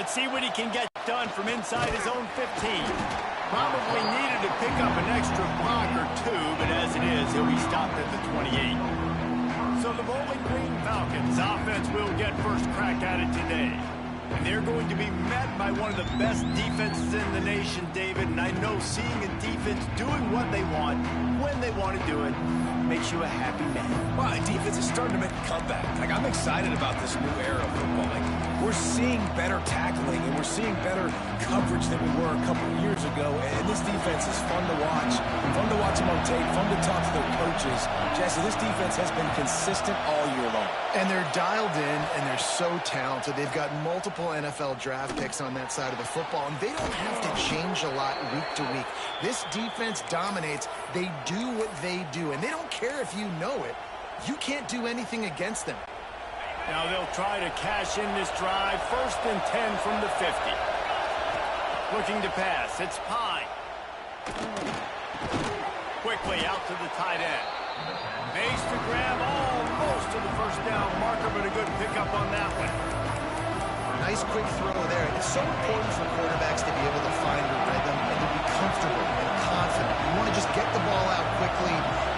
Let's see what he can get done from inside his own 15. Probably needed to pick up an extra block or two, but as it is, he'll be stopped at the 28. So the Bowling Green Falcons offense will get first crack at it today. And they're going to be met by one of the best defenses in the nation, David. And I know seeing a defense doing what they want, when they want to do it, makes you a happy man. Well, defense is starting to make a comeback. Like, I'm excited about this new era of football. Like, we're seeing better tackling, and we're seeing better coverage than we were a couple of years ago. And this defense is fun to watch. Fun to watch them on tape. Fun to talk to their coaches. Jesse, this defense has been consistent all year long. And they're dialed in, and they're so talented. They've got multiple NFL draft picks on that side of the football, and they don't have to change a lot week to week. This defense dominates. They do what they do, and they don't care if you know it. You can't do anything against them. Now they'll try to cash in this drive. 1st and 10 from the 50. Looking to pass. It's Pine. Quickly out to the tight end. Makes the grab almost to the first down marker, but a good pickup on that one. Nice quick throw there. It's so important for quarterbacks to be able to find a rhythm and to be comfortable and confident. You want to just get the ball out quickly,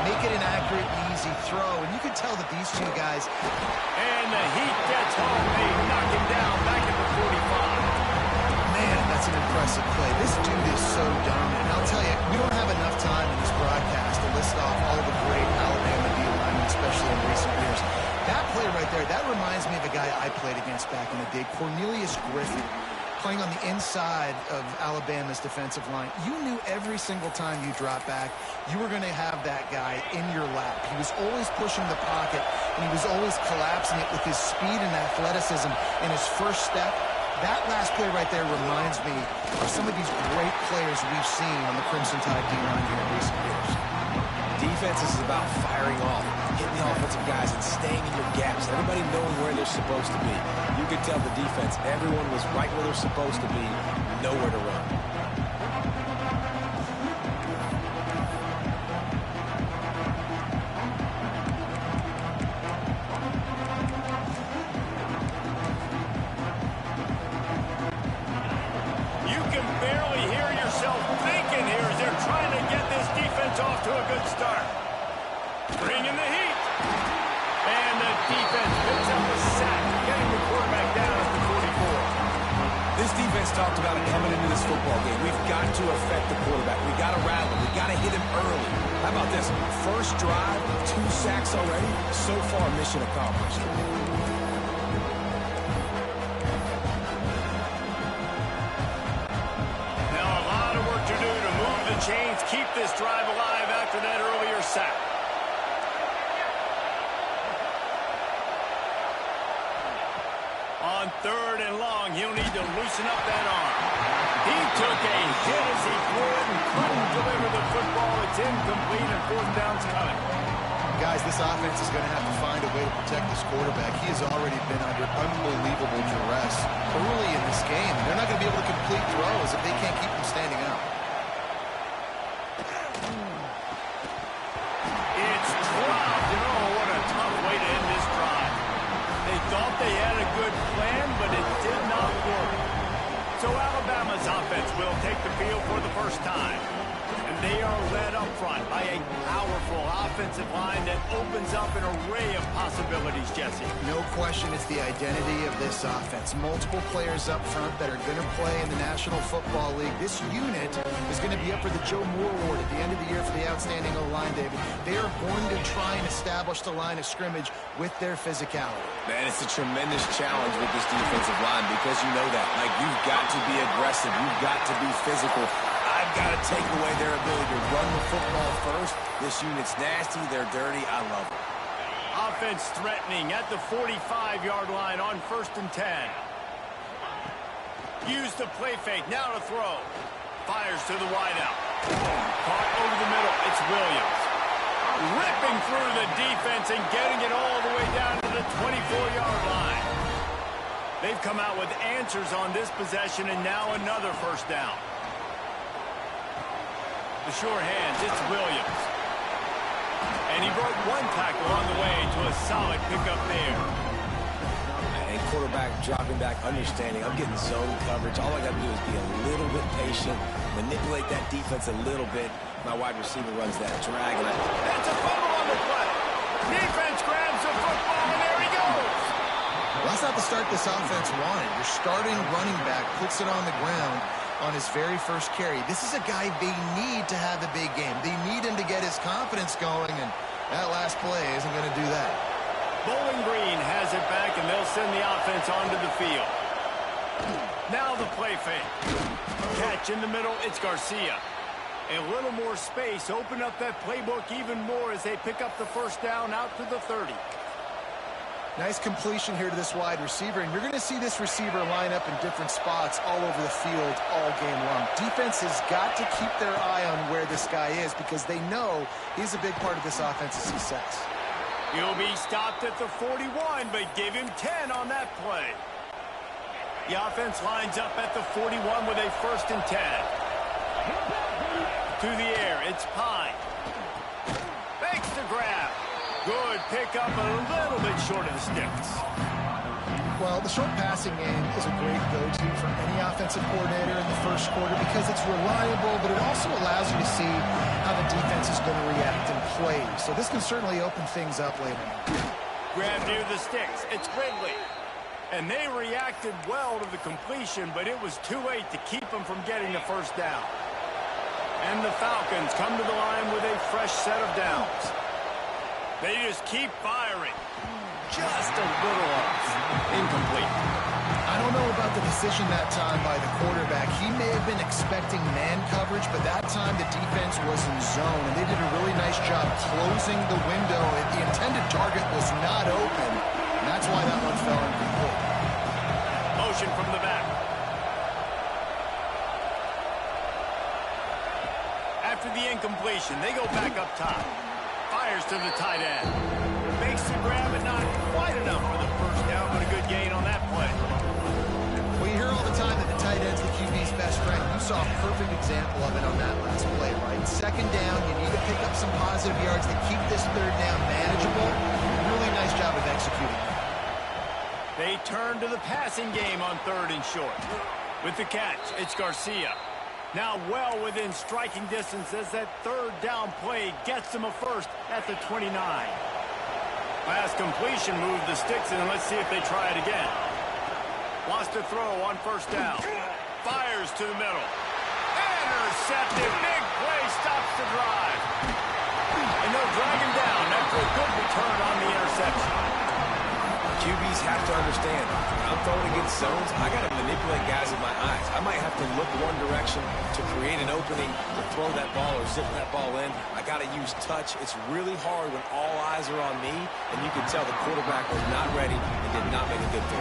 make it an accurate, easy throw. And you can tell that these two guys... And the heat gets home. They knock him down back at the 45. Man, that's an impressive play. This dude is so dominant. And I'll tell you, we don't have enough time in this broadcast to list off all the great Alabama D linemen, especially in recent years. That play right there, that reminds me of a guy I played against back in the day, Cornelius Griffin, playing on the inside of Alabama's defensive line. You knew every single time you dropped back, you were going to have that guy in your lap. He was always pushing the pocket, and he was always collapsing it with his speed and athleticism in his first step. That last play right there reminds me of some of these great players we've seen on the Crimson Tide D-line here in recent years. Defense is about firing off, hitting the offensive guys, and staying in your gaps. Everybody knowing where they're supposed to be. You could tell the defense, everyone was right where they're supposed to be, nowhere to run. You can barely hear yourself thinking here as they're trying to get this defense off to a good start. Bringing the heat. And the defense picks up a sack, getting the quarterback down at the 44. This defense talked about it coming into this football game. We've got to affect the quarterback. We've got to rattle him. We've got to hit him early. How about this? First drive, 2 sacks already. So far, mission accomplished. Now a lot of work to do to move the chains, keep this drive alive after that earlier sack. On 3rd and long, he'll need to loosen up that arm. He took a hit as he threw it and couldn't deliver the football. It's incomplete and 4th down's coming. Guys, this offense is going to have to find a way to protect this quarterback. He has already been under unbelievable duress early in this game. They're not going to be able to complete throws if they can't keep him standing out. It's dropped, and oh, what a tough way to end this drive. They thought they had a good plan, but it did not work. So Alabama's offense will take the field for the first time. And they are led up front by a powerful offensive line that opens up an array of possibilities, Jesse. No question it's the identity of this offense. Multiple players up front that are going to play in the National Football League. This unit is going to be up for the Joe Moore Award at the end of the year for the outstanding O-line, David. They are going to try and establish the line of scrimmage with their physicality. Man, it's a tremendous challenge with this defensive line because you know that. Like, you've got to be aggressive. You've got to be physical. I've got to take away their ability to run the football first. This unit's nasty. They're dirty. I love it. Offense threatening at the 45-yard line on 1st and 10. Use the play fake. Now to throw. Fires to the wideout. Caught over the middle. It's Williams. Ripping through the defense and getting it all the way down to the 24-yard line. They've come out with answers on this possession, and now another 1st down. The sure hands, it's Williams. And he broke one tackle on the way to a solid pickup there. And quarterback dropping back, understanding. I'm getting zone coverage. All I got to do is be a little bit patient, manipulate that defense a little bit. My wide receiver runs that drag. And it's a fumble on the play. Defense grabs the football, and there he goes. Well, that's not the start this offense wanted. Your starting running back puts it on the ground on his very first carry. This is a guy they need to have a big game. They need him to get his confidence going, and that last play isn't going to do that. Bowling Green has it back, and they'll send the offense onto the field. Now the play fake. Catch in the middle, it's Garcia. A little more space, open up that playbook even more as they pick up the first down out to the 30. Nice completion here to this wide receiver, and you're going to see this receiver line up in different spots all over the field all game long. Defense has got to keep their eye on where this guy is because they know he's a big part of this offense's success. He'll be stopped at the 41, but give him 10 on that play. The offense lines up at the 41 with a 1st and 10. To the air, it's Pine. Makes the grab. Good pickup, a little bit short of the sticks. Well, the short passing game is a great go-to for any offensive coordinator in the first quarter because it's reliable, but it also allows you to see how the defense is going to react and play. So this can certainly open things up later on. Grab near the sticks. It's Ridley. And they reacted well to the completion, but it was too late to keep them from getting the first down. And the Falcons come to the line with a fresh set of downs. They just keep firing. Just a little off. Incomplete. I don't know about the decision that time by the quarterback. He may have been expecting man coverage, but that time the defense was in zone, and they did a really nice job closing the window. The intended target was not open, and that's why that one fell incomplete. Motion from the back. After the incompletion, they go back up top. Fires to the tight end. Makes the grab, but not quite enough for the first down, but a good gain on that play. Well, you hear all the time that the tight end's the QB's best friend. You saw a perfect example of it on that last play, right? 2nd down, you need to pick up some positive yards to keep this 3rd down manageable. Really nice job of executing. They turn to the passing game on 3rd and short. With the catch, it's Garcia. Now well within striking distance as that 3rd down play gets them a first at the 29. Pass completion moved the sticks in, and let's see if they try it again. Wants to throw on 1st down. Fires to the middle. Intercepted. Big play stops the drive. And they'll drag him down after a good return on the interception. QBs have to understand, when I'm throwing against zones, I got to manipulate guys with my eyes. I might have to look one direction to create an opening to throw that ball or zip that ball in. I got to use touch. It's really hard when all eyes are on me, and you can tell the quarterback was not ready and did not make a good throw.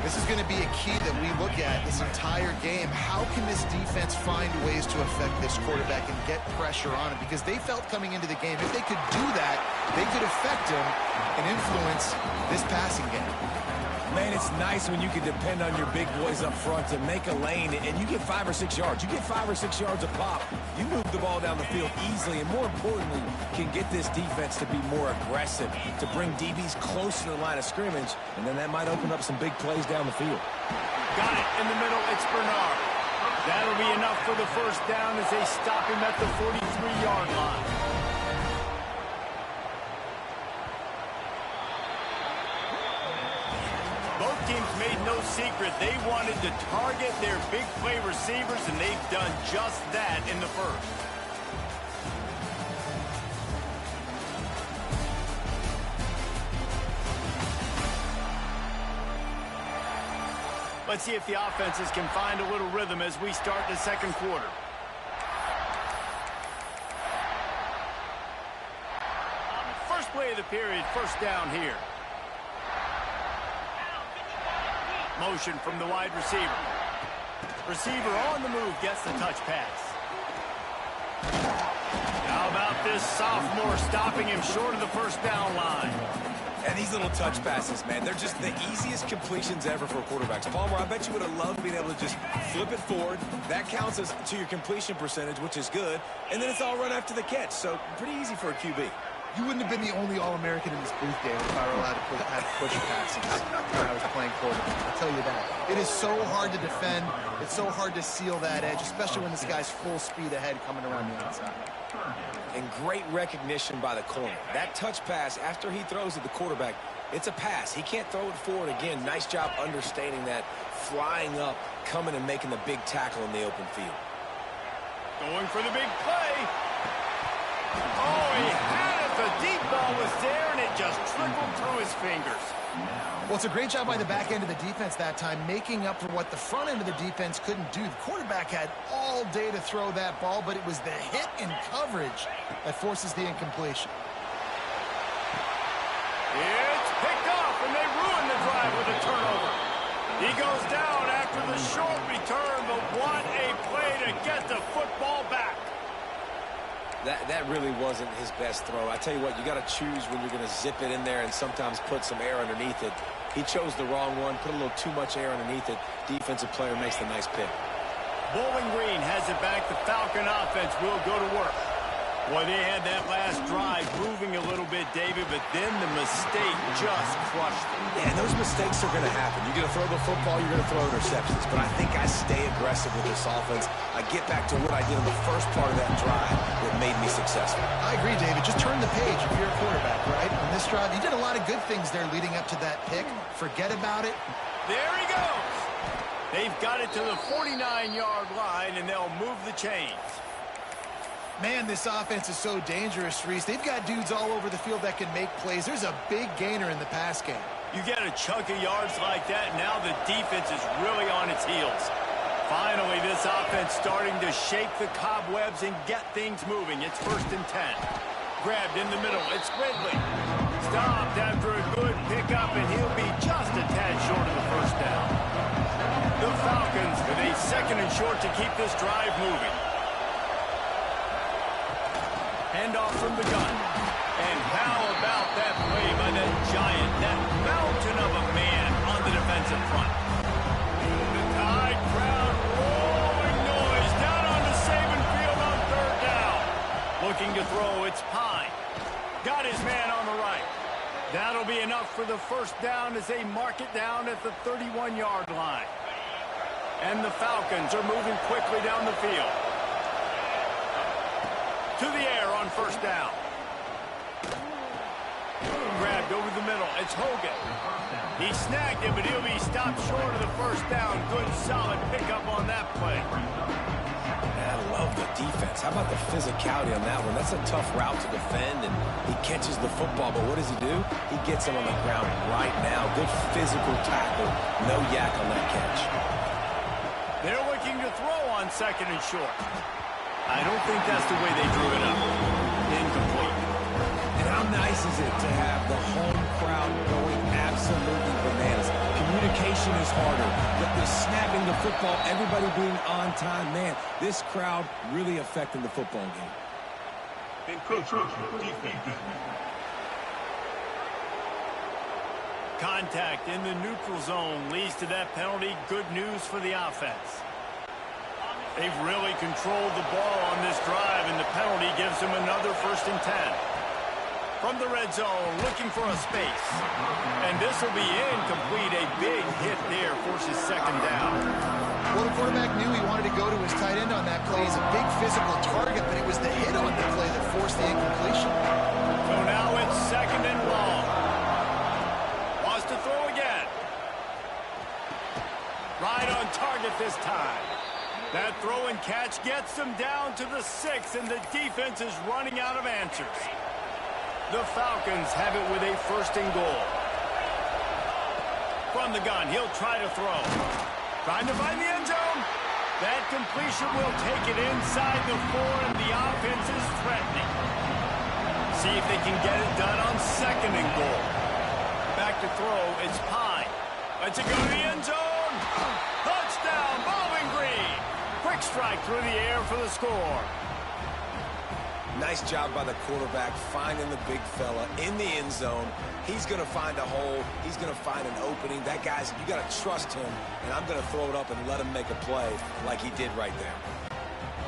This is going to be a key that we look at this entire game. How can this defense find ways to affect this quarterback and get pressure on him? Because they felt coming into the game, if they could do that, they could affect him and influence this passing game. Man, it's nice when you can depend on your big boys up front to make a lane, and you get 5 or 6 yards. You get 5 or 6 yards a pop. You move the ball down the field easily, and more importantly, can get this defense to be more aggressive, to bring DBs close to the line of scrimmage, and then that might open up some big plays down the field. Got it in the middle. It's Bernard. That'll be enough for the first down as they stop him at the 43-yard line. Both teams made no secret they wanted to target their big play receivers, and they've done just that in the first. Let's see if the offenses can find a little rhythm as we start the 2nd quarter. First play of the period, 1st down here. Motion from the wide receiver. Receiver on the move gets the touch pass. How about this sophomore stopping him short of the 1st down line? And these little touch passes, man, they're just the easiest completions ever for quarterbacks. Palmer, I bet you would have loved being able to just flip it forward. That counts as to your completion percentage, which is good. And then it's all run after the catch, so pretty easy for a QB. You wouldn't have been the only All-American in this booth, David, if I were allowed to have push passes when I was playing quarterback. I'll tell you that. It is so hard to defend. It's so hard to seal that edge, especially when this guy's full speed ahead coming around the outside. And great recognition by the corner. That touch pass, after he throws at the quarterback, it's a pass. He can't throw it forward again. Nice job understanding that, flying up, coming and making the big tackle in the open field. Going for the big play. Oh, he had it. The deep ball was there, and it just trickled through his fingers. Well, it's a great job by the back end of the defense that time, making up for what the front end of the defense couldn't do. The quarterback had all day to throw that ball, but it was the hit and coverage that forces the incompletion. It's picked off, and they ruin the drive with a turnover. He goes down after the short return, but what a play to get the football back. That really wasn't his best throw. I tell you what, you got to choose when you're going to zip it in there and sometimes put some air underneath it. He chose the wrong one, put a little too much air underneath it. Defensive player makes the nice pick. Bowling Green has it back. The Falcon offense will go to work. Boy, they had that last drive moving a little bit, David, but then the mistake just crushed them. Yeah, and those mistakes are going to happen. You're going to throw the football, you're going to throw interceptions. But I think I stay aggressive with this offense. I get back to what I did in the first part of that drive that made me successful. I agree, David. Just turn the page if you're a quarterback, right? On this drive, you did a lot of good things there leading up to that pick. Forget about it. There he goes. They've got it to the 49-yard line, and they'll move the chains. Man, this offense is so dangerous, Reese. They've got dudes all over the field that can make plays. There's a big gainer in the pass game. You get a chunk of yards like that, now the defense is really on its heels. Finally, this offense starting to shake the cobwebs and get things moving. It's 1st and 10. Grabbed in the middle. It's Ridley. Stopped after a good pickup, and he'll be just a tad short of the first down. The Falcons with a 2nd and short to keep this drive moving. Handoff from the gun. And how about that play by that giant, that mountain of a man on the defensive front? The Tide crowd rolling noise down on the Saban field on 3rd down. Looking to throw, it's Pine. Got his man on the right. That'll be enough for the 1st down as they mark it down at the 31-yard line. And the Falcons are moving quickly down the field. To the air on 1st down. Grabbed over the middle. It's Hogan. He snagged it, but he'll be stopped short of the 1st down. Good, solid pickup on that play. I love the defense. How about the physicality on that one? That's a tough route to defend, and he catches the football, but what does he do? He gets him on the ground right now. Good physical tackle. No yak on that catch. They're looking to throw on 2nd and short. I don't think that's the way they drew it up. Incomplete. And how nice is it to have the home crowd going absolutely bananas? Communication is harder. The snapping the football, everybody being on time. Man, this crowd really affecting the football game. Contact in the neutral zone leads to that penalty. Good news for the offense. They've really controlled the ball on this drive, and the penalty gives them another 1st and 10. From the red zone, looking for a space. And this will be incomplete. A big hit there forces 2nd down. Well, the quarterback knew he wanted to go to his tight end on that play. He's a big physical target, but it was the hit on the play that forced the incompletion. So now it's 2nd and long. Wants to throw again. Right on target this time. That throw and catch gets them down to the 6, and the defense is running out of answers. The Falcons have it with a 1st and goal. From the gun, he'll try to throw. Trying to find the end zone. That completion will take it inside the 4, and the offense is threatening. See if they can get it done on 2nd and goal. Back to throw, it's Pine. Let's it go to the end zone. Touchdown, Bowling Green. Quick strike through the air for the score. Nice job by the quarterback finding the big fella in the end zone. He's going to find a hole. He's going to find an opening. That guy's, you got to trust him, and I'm going to throw it up and let him make a play like he did right there.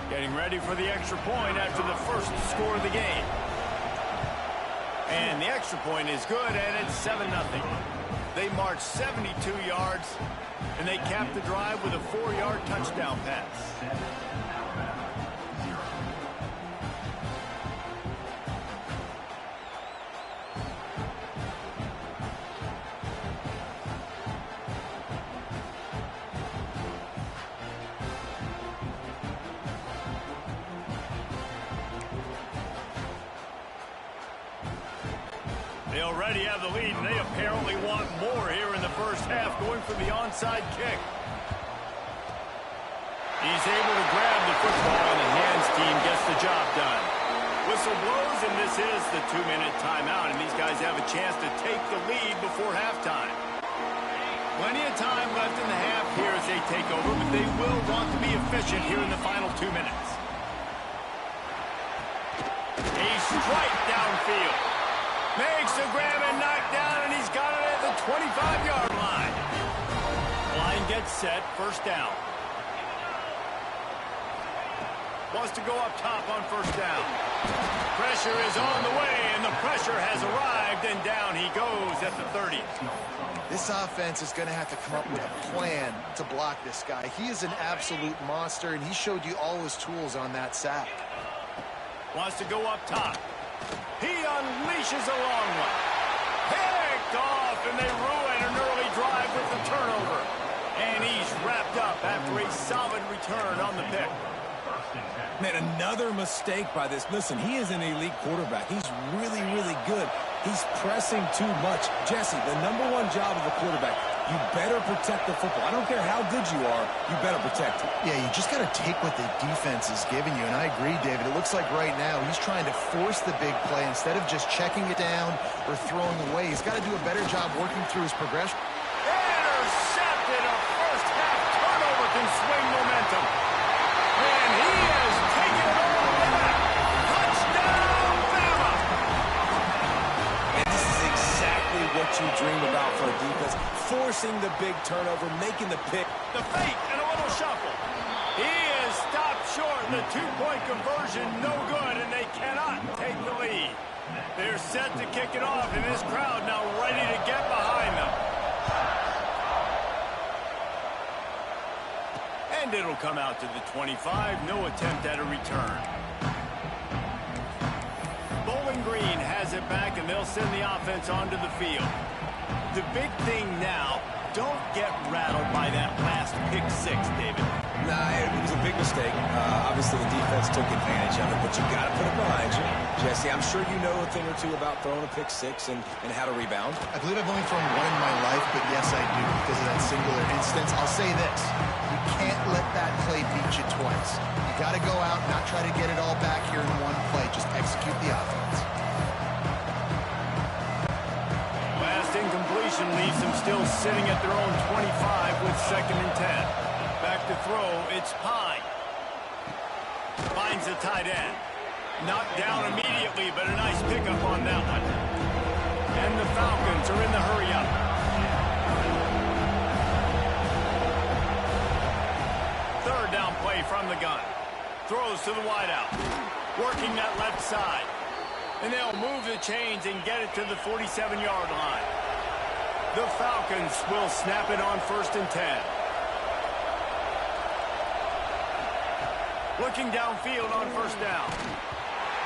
Getting ready for the extra point after the 1st score of the game. And the extra point is good, and it's 7-0. They marched 72 yards, and they capped the drive with a 4-yard touchdown pass. They already have the lead, and they apparently want more here in the first half, going for the onside kick. He's able to grab the football, and the hands team gets the job done. Whistle blows, and this is the 2-minute timeout, and these guys have a chance to take the lead before halftime. Plenty of time left in the half here as they take over, but they will want to be efficient here in the final 2 minutes. A strike downfield. Makes the grab and knock down, and he's got it at the 25-yard line. Line gets set, first down. Wants to go up top on first down. Pressure is on the way, and the pressure has arrived, and down he goes at the 30. This offense is going to have to come up with a plan to block this guy. He is an absolute monster, and he showed you all his tools on that sack. Wants to go up top. He unleashes a long one. Picked off, and they ruin an early drive with the turnover. And he's wrapped up after a solid return on the pick. Man, another mistake by this. Listen, he is an elite quarterback. He's really, really good. He's pressing too much. Jesse, the #1 job of a quarterback, you better protect the football. I don't care how good you are, you better protect it. Yeah, you just got to take what the defense is giving you, and I agree, David. It looks like right now he's trying to force the big play instead of just checking it down or throwing away. He's got to do a better job working through his progression. Intercepted. A first-half turnover can swing momentum. And he has taken it all the way back. Touchdown, Bama! And this is exactly what you dream about for a defense. Forcing the big turnover, making the pick. The fake and a little shuffle. He is stopped short. The 2-point conversion, no good, and they cannot take the lead. They're set to kick it off, and this crowd now ready to get behind them. And it'll come out to the 25. No attempt at a return. Bowling Green has it back, and they'll send the offense onto the field. The big thing now, don't get rattled by that last pick six, David. Nah, it was a big mistake. Obviously, the defense took advantage of it, but you got to put it behind you. Jesse, I'm sure you know a thing or two about throwing a pick six and how to rebound. I believe I've only thrown one in my life, but yes, I do because of that singular instance. I'll say this. You can't let that play beat you twice. You got to go out, not try to get it all back here in one play. Just execute the offense. Incompletion leaves them still sitting at their own 25 with 2nd and 10. Back to throw, it's Pine. Finds the tight end. Knocked down immediately, but a nice pickup on that one. And the Falcons are in the hurry-up. Third down play from the gun. Throws to the wideout. Working that left side. And they'll move the chains and get it to the 47-yard line. The Falcons will snap it on 1st and 10. Looking downfield on 1st down.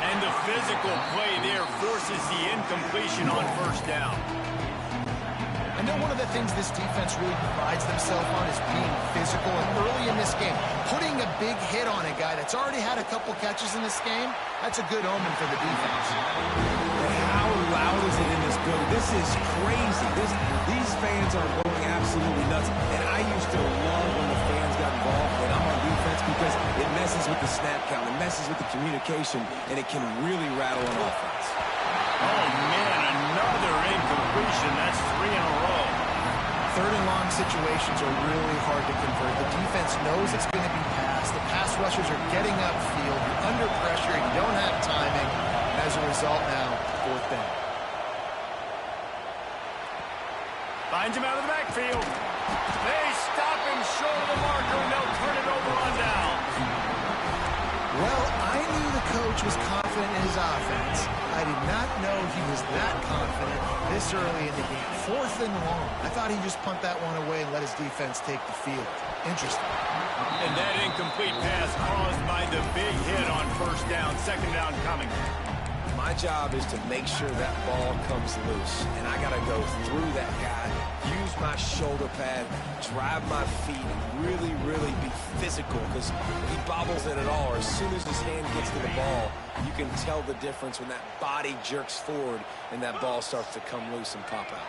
And the physical play there forces the incompletion on 1st down. I know one of the things this defense really prides themselves on is being physical. And early in this game, putting a big hit on a guy that's already had a couple catches in this game, that's a good omen for the defense. How loud is it in this building? This is crazy. These fans are going absolutely nuts. And I used to love when the fans got involved when I'm on defense because it messes with the snap count, it messes with the communication, and it can really rattle an offense. Oh, man, another incompletion. That's 3 in a row. 3rd and long situations are really hard to convert. The defense knows it's going to be passed. The pass rushers are getting upfield. You're under pressure. You don't have timing. And as a result now, 4th down. Finds him out of the backfield. They stop him short of the marker, and they'll turn it over on down. Well, I knew the coach was confident in his offense. I did not know he was that confident this early in the game. 4th and long. I thought he'd just punt that one away and let his defense take the field. Interesting. And that incomplete pass caused by the big hit on 1st down. 2nd down coming. My job is to make sure that ball comes loose, and I got to go through that guy, use my shoulder pad, drive my feet, and really, really be physical, because if he bobbles it at all, or as soon as his hand gets to the ball, you can tell the difference when that body jerks forward and that ball starts to come loose and pop out.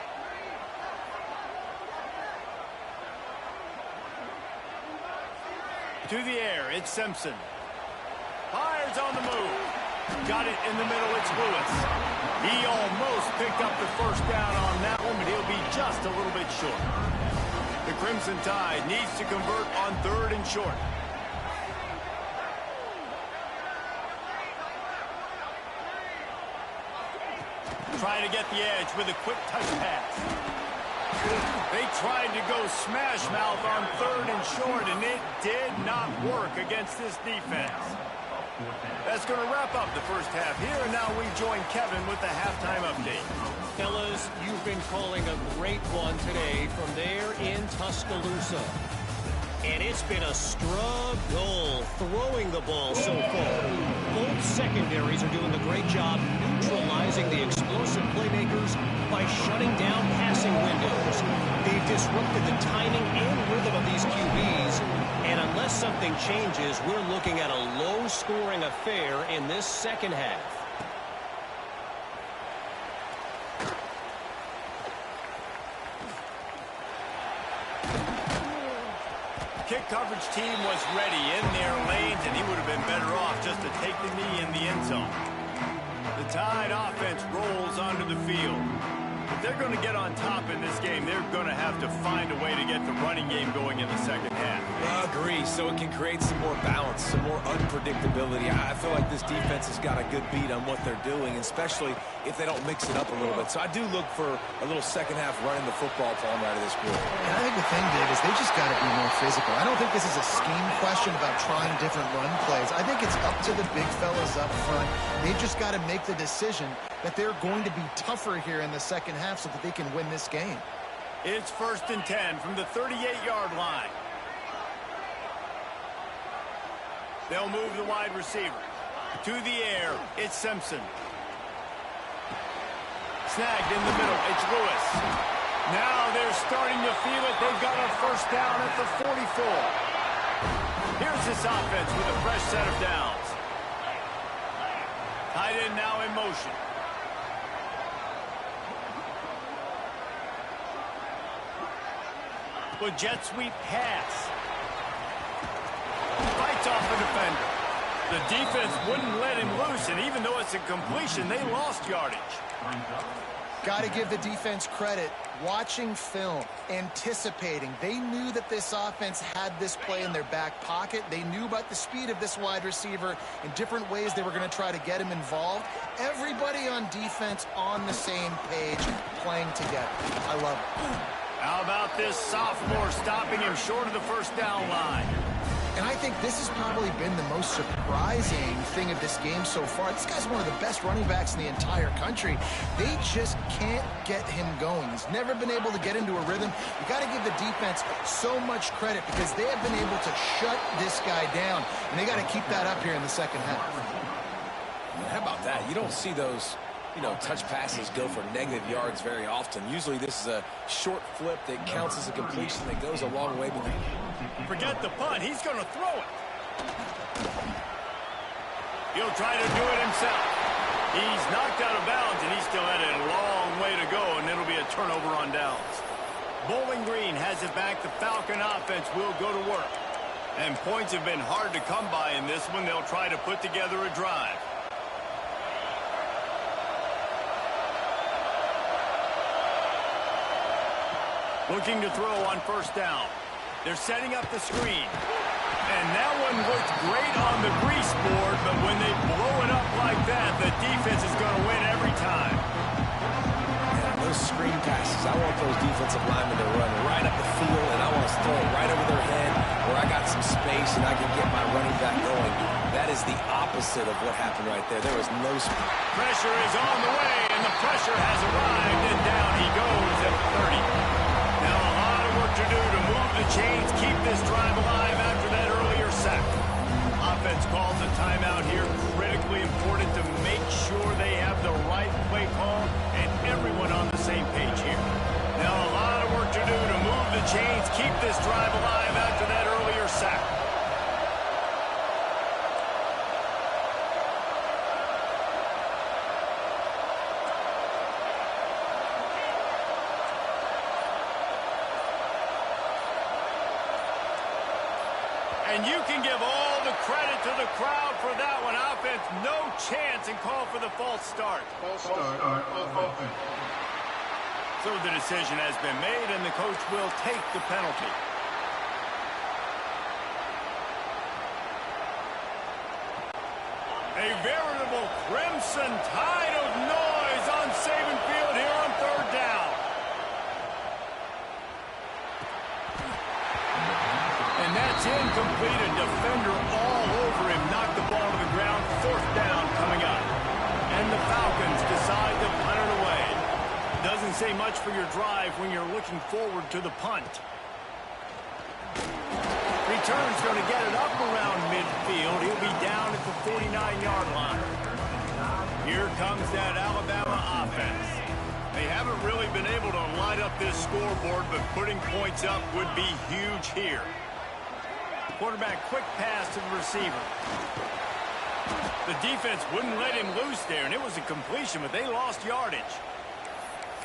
To the air, it's Simpson. Fires on the move. Got it in the middle, it's Lewis. He almost picked up the 1st down on that one, but he'll be just a little bit short. The Crimson Tide needs to convert on 3rd and short. Trying to get the edge with a quick touch pass. They tried to go smash mouth on 3rd and short, and it did not work against this defense. That's going to wrap up the 1st half here, and now we join Kevin with the halftime update. Fellas, you've been calling a great one today from there in Tuscaloosa. And it's been a struggle throwing the ball so far. Both secondaries are doing a great job neutralizing the explosive playmakers by shutting down passing windows. They've disrupted the timing and rhythm of these QBs. And unless something changes, we're looking at a low-scoring affair in this 2nd half. Kick coverage team was ready in their lanes, and he would have been better off just to take the knee in the end zone. The Tide offense rolls onto the field. If they're going to get on top in this game, they're going to have to find a way to get the running game going in the 2nd half. I agree, so it can create some more balance, some more unpredictability. I feel like this defense has got a good beat on what they're doing, especially if they don't mix it up a little bit. So I do look for a little 2nd half running the football palm out of this group. And I think the thing, Dave, is they just got to be more physical. I don't think this is a scheme question about trying different run plays. I think it's up to the big fellas up front. They've just got to make the decision that they're going to be tougher here in the 2nd half so that they can win this game. It's 1st and 10 from the 38-yard line. They'll move the wide receiver. To the air, it's Simpson. Snagged in the middle, it's Lewis. Now they're starting to feel it. They've got a 1st down at the 44. Here's this offense with a fresh set of downs. Tight end now in motion. With jet sweep pass. Fights off the defender. The defense wouldn't let him loose, and even though it's a completion, they lost yardage. Got to give the defense credit. Watching film, anticipating. They knew that this offense had this play in their back pocket. They knew about the speed of this wide receiver in different ways they were going to try to get him involved. Everybody on defense on the same page, playing together. I love it. How about this sophomore stopping him short of the 1st down line? And I think this has probably been the most surprising thing of this game so far. This guy's one of the best running backs in the entire country. They just can't get him going. He's never been able to get into a rhythm. You got to give the defense so much credit because they have been able to shut this guy down, and they got to keep that up here in the 2nd half. How about that? You don't see those, touch passes go for negative yards very often. Usually this is a short flip that counts as a completion that goes a long way. But forget the punt. He's going to throw it. He'll try to do it himself. He's knocked out of bounds, and he still had a long way to go, and it'll be a turnover on downs. Bowling Green has it back. The Falcon offense will go to work. And points have been hard to come by in this one. They'll try to put together a drive. Looking to throw on 1st down. They're setting up the screen. And that one looked great on the grease board, but when they blow it up like that, the defense is going to win every time. Yeah, those screen passes, I want those defensive linemen to run right up the field, and I want to throw it right over their head where I got some space and I can get my running back going. That is the opposite opposite of what happened right there. There was no speed. Pressure is on the way, and the pressure has arrived, and down he goes at the 30. Now a lot of work to do to move the chains, keep this drive alive after that earlier sack. Offense calls a timeout here, critically important to make sure they have the right play call and everyone on the same page here. Now a lot of work to do to move the chains, keep this drive alive after that earlier sack. And you can give all the credit to the crowd for that one. Offense, no chance, and call for the false start. So the decision has been made, and the coach will take the penalty. A veritable crimson tide of noise on Saban Field here on third down. And that's incomplete. A defender all over him. Knocked the ball to the ground. Fourth down coming up. And the Falcons decide to punt it away. Doesn't say much for your drive when you're looking forward to the punt. Return's going to get it up around midfield. He'll be down at the 49-yard line. Here comes that Alabama offense. They haven't really been able to light up this scoreboard, but putting points up would be huge here. Quarterback quick pass to the receiver. The defense wouldn't let him loose there, and it was a completion, but they lost yardage.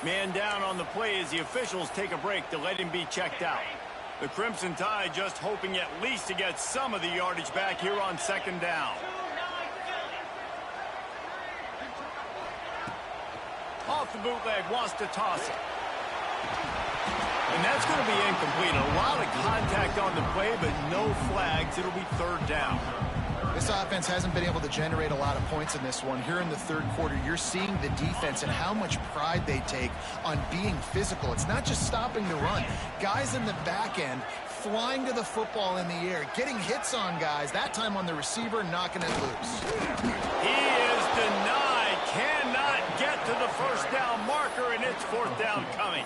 Man down on the play as the officials take a break to let him be checked out. The Crimson Tide just hoping at least to get some of the yardage back here on second down. Off the bootleg, wants to toss it. And that's going to be incomplete. A lot of contact on the play, but no flags. It'll be third down. This offense hasn't been able to generate a lot of points in this one. Here in the third quarter, you're seeing the defense and how much pride they take on being physical. It's not just stopping the run. Guys in the back end flying to the football in the air, getting hits on guys, that time on the receiver, knocking it loose. He is denied. Cannot get to the first down marker, and it's fourth down coming.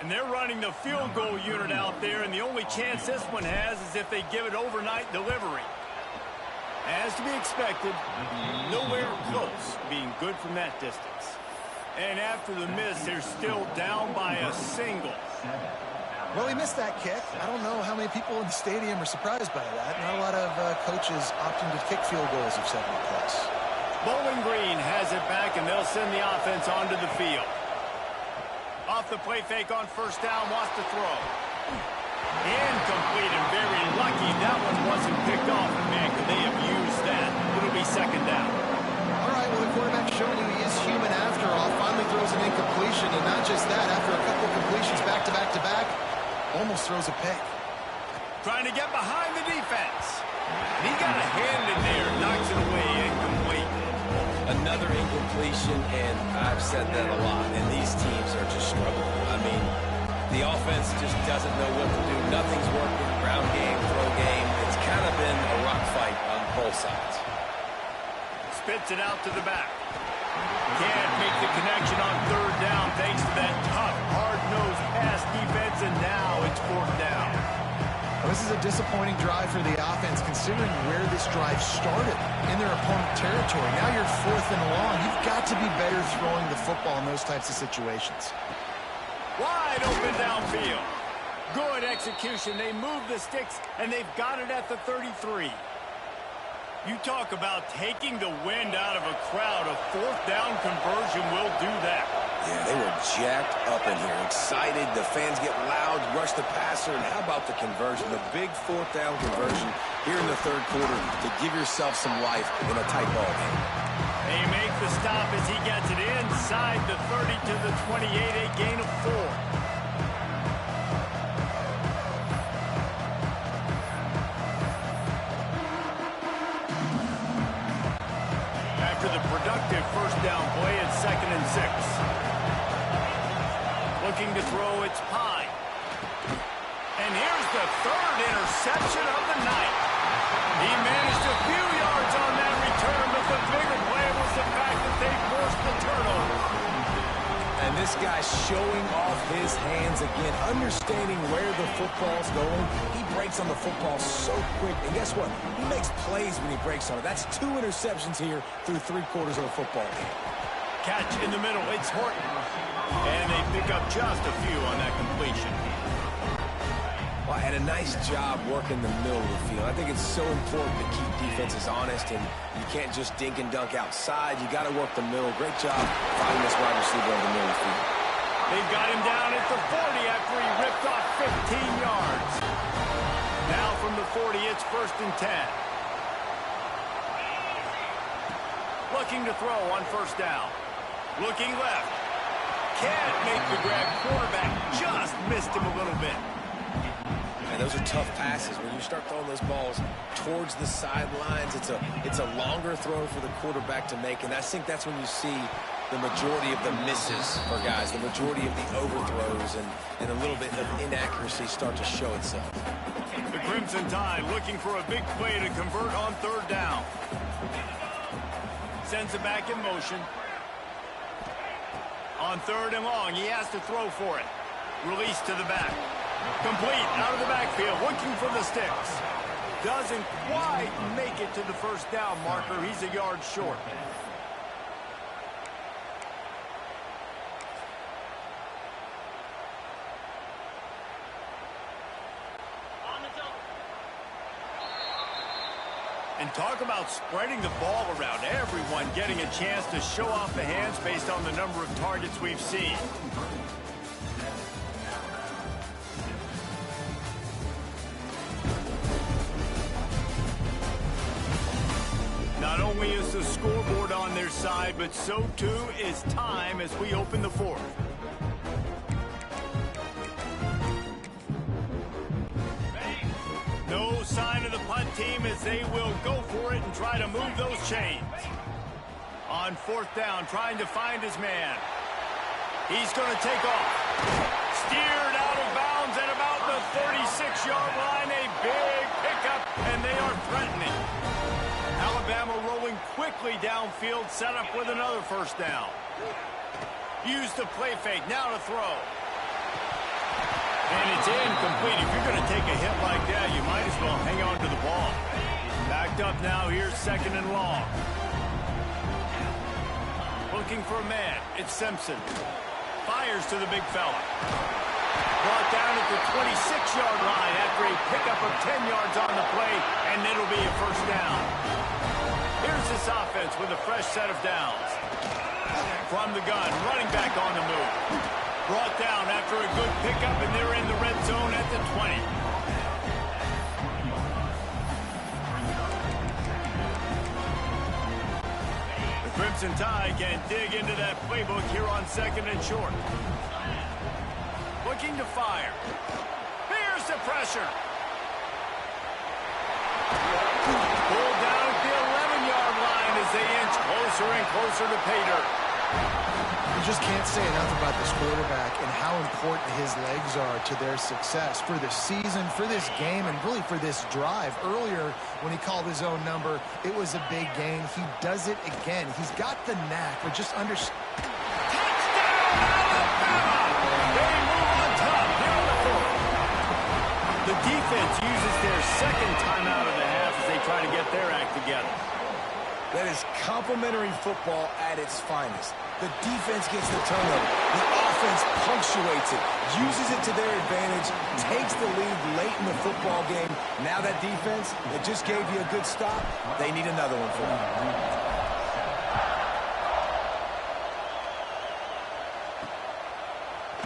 And they're running the field goal unit out there, and the only chance this one has is if they give it overnight delivery. As to be expected, nowhere close to being good from that distance. And after the miss, they're still down by a single. Well, he missed that kick. I don't know how many people in the stadium are surprised by that. Not a lot of coaches opting to kick field goals of 70+. Bowling Green has it back, and they'll send the offense onto the field. Off the play fake on first down, wants to throw. Incomplete, and very lucky that one wasn't picked off. And man, could they have used that? It'll be second down. All right, well, the quarterback's showing you he is human after all. Finally throws an incompletion, and not just that, after a couple completions back to back to back, almost throws a pick. Trying to get behind the defense. And he got a hand in there, knocks it away, incomplete. Another incompletion, and I've said that a lot, and these teams are just struggling. I mean, the offense just doesn't know what to do. Nothing's working. Ground game, throw game. It's kind of been a rock fight on both sides. Spits it out to the back. Can't make the connection on third down thanks to that tough, hard-nosed pass defense, and now it's fourth down. Well, this is a disappointing drive for the offense, considering where this drive started, in their opponent territory. Now you're fourth and long. You've got to be better throwing the football in those types of situations. Wide open downfield. Good execution. They move the sticks, and they've got it at the 33. You talk about taking the wind out of a crowd. A fourth down conversion will do that. Yeah, they were jacked up in here, excited. The fans get loud, rush the passer, and how about the conversion? The big fourth down conversion here in the third quarter to give yourself some life in a tight ball game. They make the stop as he gets it inside the 30 to the 28, a gain of 4. After the productive first down play, it's 2nd and 6. Looking to throw, it's Pine. And here's the third interception of the night. He managed a few yards on that return, but the bigger play was the fact that they forced the turnover. And this guy's showing off his hands again, understanding where the football's going. He breaks on the football so quick, and guess what? He makes plays when he breaks on it. That's 2 interceptions here through 3/4 of the football game. Catch in the middle, it's Horton. And they pick up just a few on that completion. Well, and a nice job working the middle of the field. I think it's so important to keep defenses honest, and you can't just dink and dunk outside. You got to work the middle. Great job finding this wide receiver on the middle of the field. They've got him down at the 40 after he ripped off 15 yards. Now from the 40, it's 1st and 10. Looking to throw on 1st down. Looking left. Can't make the grab. Quarterback just missed him a little bit. And those are tough passes. When you start throwing those balls towards the sidelines, it's a longer throw for the quarterback to make. And I think that's when you see the majority of the misses for guys, the majority of the overthrows, and a little bit of inaccuracy start to show itself. The Crimson Tide looking for a big play to convert on 3rd down. Sends it back in motion. On 3rd and long, he has to throw for it. Release to the back. Complete out of the backfield, looking for the sticks. Doesn't quite make it to the 1st down marker. He's a yard short. And talk about spreading the ball around. Everyone getting a chance to show off the hands based on the number of targets we've seen. Not only is the scoreboard on their side, but so too is time as we open the 4th. No sign of the punt team as they will go for it and try to move those chains. On 4th down, trying to find his man. He's going to take off. Steered out of bounds at about the 36-yard line. A big pickup, and they are threatening. Alabama rolling quickly downfield, set up with another 1st down. Use the play fake, now to throw. And it's incomplete. If you're going to take a hit like that, you might as well hang on to the ball. Backed up now, here's 2nd and long. Looking for a man, it's Simpson. Fires to the big fella. Brought down at the 26-yard line after a pickup of 10 yards on the play, and it'll be a 1st down. Here's this offense with a fresh set of downs. From the gun, running back on the move. Brought down after a good pickup, and they're in the red zone at the 20. The Crimson Tide can dig into that playbook here on 2nd and short. Looking to fire. Here's the pressure. Pulled down at the 11-yard line as they inch closer and closer to pay dirt. You just can't say enough about this quarterback and how important his legs are to their success for the season, for this game, and really for this drive. Earlier, when he called his own number, it was a big gain. He does it again. He's got the knack, but just understand. Touchdown, Alabama! They move on top here on the 4th. The defense uses their 2nd timeout of the half as they try to get their act together. That is complimentary football at its finest. The defense gets the turnover. The offense punctuates it, uses it to their advantage, takes the lead late in the football game. Now that defense that just gave you a good stop, they need another one for them.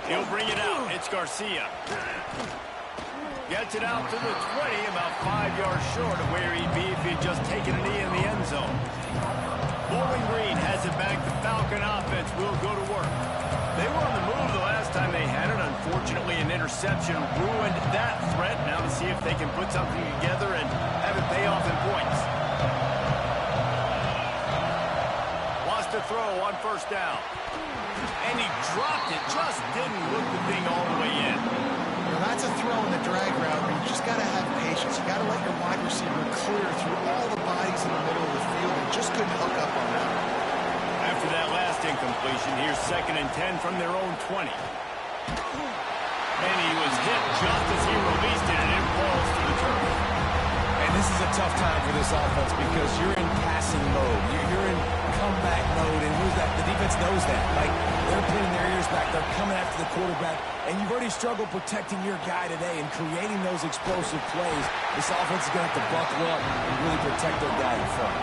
He'll bring it out. It's Garcia. Gets it out to the 20, about 5 yards short of where he'd be if he'd just taken a knee in the end zone. Bowling Green has it back. The Falcon offense will go to work. They were on the move the last time they had it. Unfortunately, an interception ruined that threat. Now to see if they can put something together and have it pay off in points. Wants to throw on 1st down. And he dropped it. Just didn't look the thing all the way in. Well, that's a throw in the drag route, but you just got to have patience. You got to let your wide receiver clear through all the bodies in the middle of the field and just couldn't hook up on that. After that last incompletion, here's 2nd and 10 from their own 20. And he was hit just as he released it, and it falls to the turf. And this is a tough time for this offense because you're in passing mode. You're in comeback mode, and the defense knows that. Like, they're pinning their ears back. They're coming after the quarterback, and you've already struggled protecting your guy today and creating those explosive plays. This offense is going to have to buckle up and really protect their guy in front.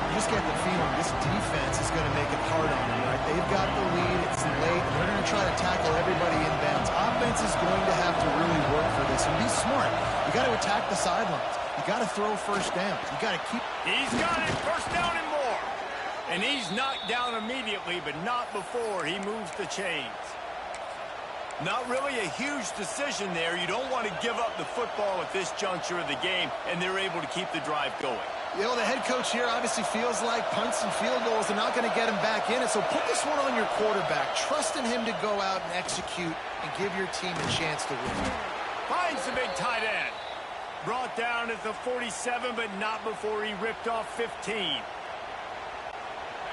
You just get the feeling this defense is going to make it hard on them, right? They've got the lead, it's late, and they're going to try to tackle everybody inbounds. Offense is going to have to really work for this and be smart. You got to attack the sidelines. You got to throw first downs. You got to keep... He's got it, 1st down and more. And he's knocked down immediately, but not before he moves the chains. Not really a huge decision there. You don't want to give up the football at this juncture of the game, and they're able to keep the drive going. You know, the head coach here obviously feels like punts and field goals are not going to get him back in it, so put this one on your quarterback. Trust in him to go out and execute and give your team a chance to win. Finds the big tight end. Brought down at the 47, but not before he ripped off 15.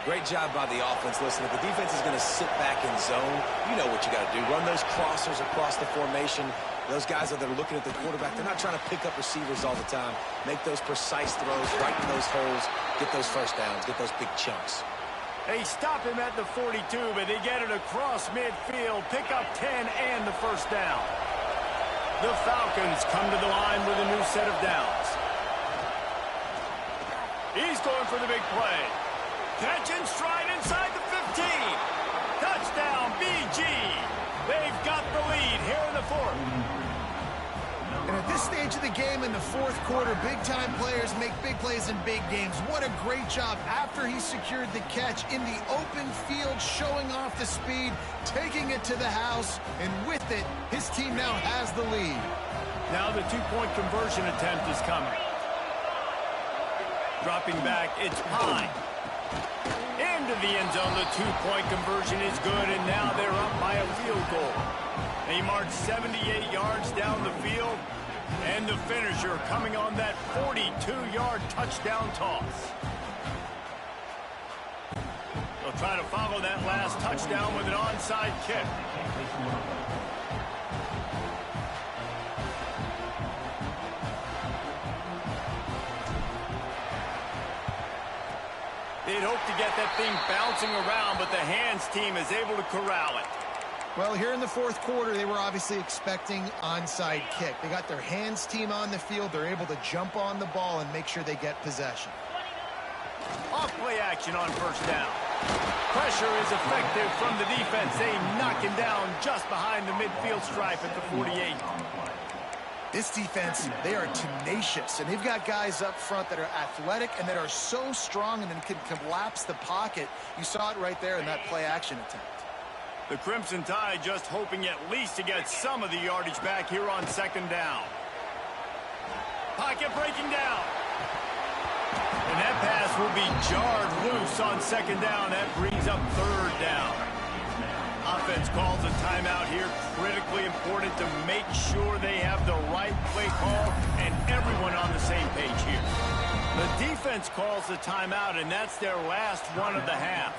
Great job by the offense. Listen, if the defense is going to sit back in zone, you know what you got to do. Run those crossers across the formation. Those guys that are looking at the quarterback, they're not trying to pick up receivers all the time. Make those precise throws, right in those holes, get those first downs, get those big chunks. They stop him at the 42, but they get it across midfield, pick up 10 and the 1st down. The Falcons come to the line with a new set of downs. He's going for the big play. Catch and stride inside the 15. Touchdown, BG. They've got the lead here in the 4th. And at this stage of the game in the 4th quarter, big-time players make big plays in big games. What a great job after he secured the catch in the open field, showing off the speed, taking it to the house, and with it, his team now has the lead. Now the 2-point conversion attempt is coming. Dropping back, it's Pine. Into the end zone, the 2-point conversion is good, and now they're up by a field goal. They march 78 yards down the field, and the finisher coming on that 42-yard touchdown toss. They'll try to follow that last touchdown with an onside kick. They'd hope to get that thing bouncing around, but the hands team is able to corral it. Well, here in the 4th quarter, they were obviously expecting onside kick. They got their hands team on the field. They're able to jump on the ball and make sure they get possession. Off play action on 1st down. Pressure is effective from the defense. They knock him down just behind the midfield stripe at the 48. This defense, they are tenacious, and they've got guys up front that are athletic and that are so strong and then can collapse the pocket. You saw it right there in that play action attempt. The Crimson Tide just hoping at least to get some of the yardage back here on 2nd down. Pocket breaking down. And that pass will be jarred loose on 2nd down. That brings up 3rd down. Offense calls a timeout here. Critically important to make sure they have the right play call and everyone on the same page here. The defense calls the timeout, and that's their last one of the half.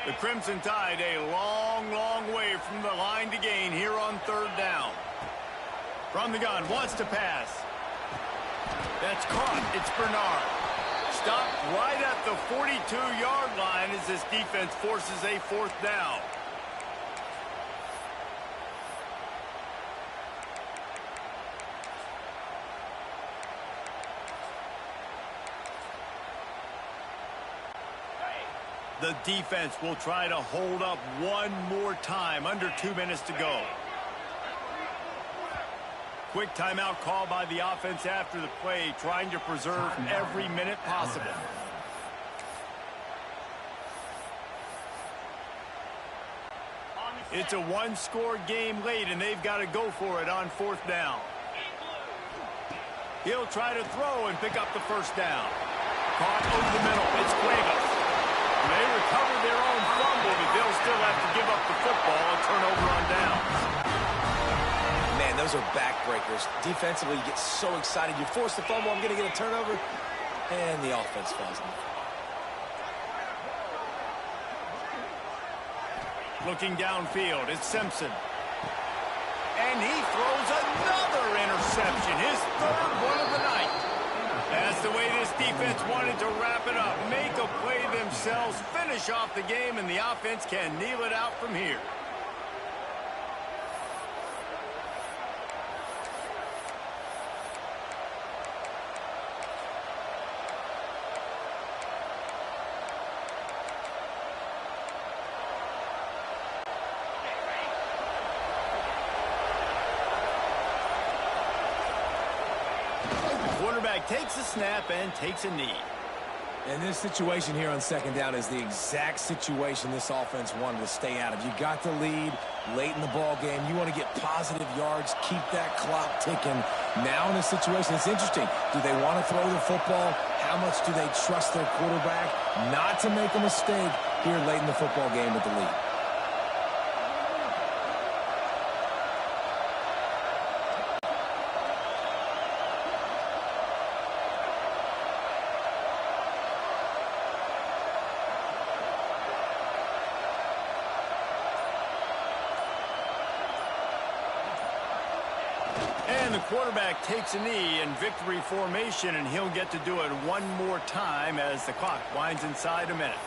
The Crimson Tide a long, long way from the line to gain here on 3rd down. From the gun, wants to pass. That's caught. It's Bernard. Stopped right at the 42-yard line as this defense forces a 4th down. The defense will try to hold up one more time. Under 2 minutes to go. Quick timeout call by the offense after the play, trying to preserve every minute possible. It's a one-score game late, and they've got to go for it on 4th down. He'll try to throw and pick up the first down. Caught over the middle. It's Cuevas. They recovered their own fumble, but they'll still have to give up the football. A turnover on downs. Man, those are backbreakers. Defensively, you get so excited. You force the fumble, I'm going to get a turnover, and the offense falls in. Looking downfield, it's Simpson. And he throws another interception, his third one of the night. That's the way this defense wanted to wrap it up. Make a play themselves, finish off the game, and the offense can kneel it out from here. Quarterback takes a snap and takes a knee. And this situation here on second down is the exact situation this offense wanted to stay out of. You got the lead late in the ball game. You want to get positive yards, keep that clock ticking. Now in this situation, it's interesting. Do they want to throw the football? How much do they trust their quarterback not to make a mistake here late in the football game with the lead? And the quarterback takes a knee in victory formation, and he'll get to do it one more time as the clock winds inside a minute.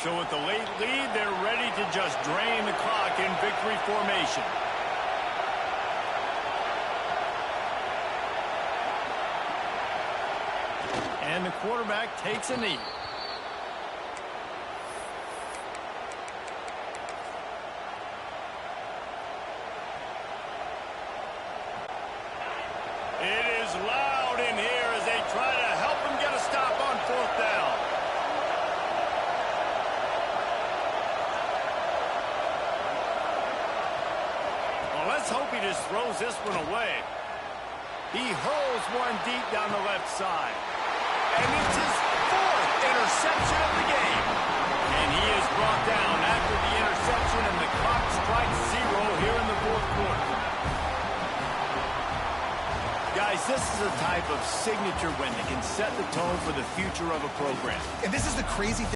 So with the late lead, they're ready to just drain the clock in victory formation. And the quarterback takes a knee. It is loud in here as they try to help him get a stop on fourth down. Well, let's hope he just throws this one away. He hurls one deep down the left side. And it's his fourth interception of the game. And he is brought down after the interception, and the clock strikes 0 here in the fourth quarter. Guys, this is a type of signature win that can set the tone for the future of a program. And this is the crazy thing.